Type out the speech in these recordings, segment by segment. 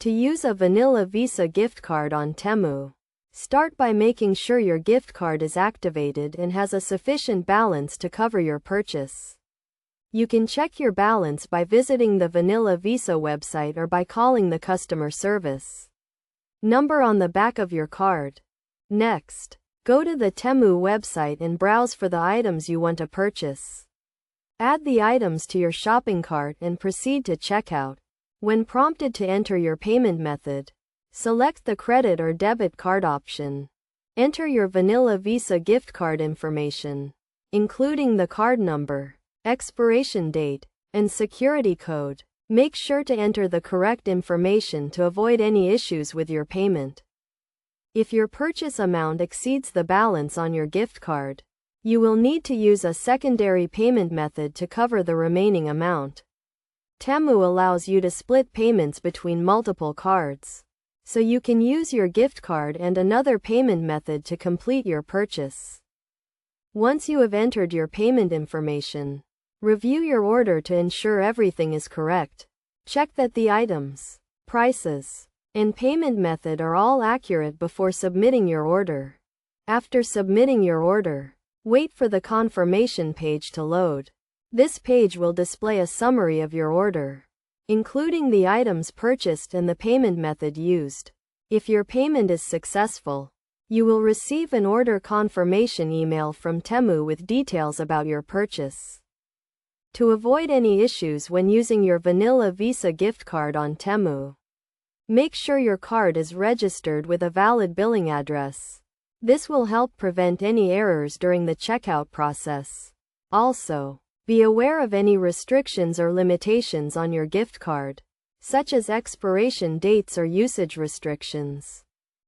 To use a vanilla Visa gift card on Temu, start by making sure your gift card is activated and has a sufficient balance to cover your purchase. You can check your balance by visiting the Vanilla Visa website or by calling the customer service number on the back of your card. Next, go to the Temu website and browse for the items you want to purchase. Add the items to your shopping cart and proceed to checkout. When prompted to enter your payment method, select the credit or debit card option. Enter your Vanilla Visa gift card information, including the card number, expiration date, and security code. Make sure to enter the correct information to avoid any issues with your payment. If your purchase amount exceeds the balance on your gift card, you will need to use a secondary payment method to cover the remaining amount. Temu allows you to split payments between multiple cards, so you can use your gift card and another payment method to complete your purchase. Once you have entered your payment information, review your order to ensure everything is correct. Check that the items, prices, and payment method are all accurate before submitting your order. After submitting your order, wait for the confirmation page to load. This page will display a summary of your order, including the items purchased and the payment method used. If your payment is successful, you will receive an order confirmation email from Temu with details about your purchase. To avoid any issues when using your Vanilla Visa gift card on Temu, make sure your card is registered with a valid billing address. This will help prevent any errors during the checkout process. Also, be aware of any restrictions or limitations on your gift card, such as expiration dates or usage restrictions.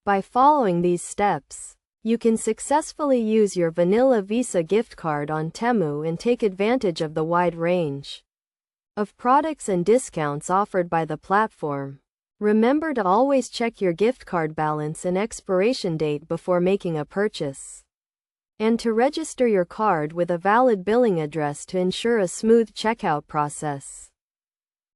By following these steps, you can successfully use your Vanilla Visa gift card on Temu and take advantage of the wide range of products and discounts offered by the platform. Remember to always check your gift card balance and expiration date before making a purchase, and to register your card with a valid billing address to ensure a smooth checkout process.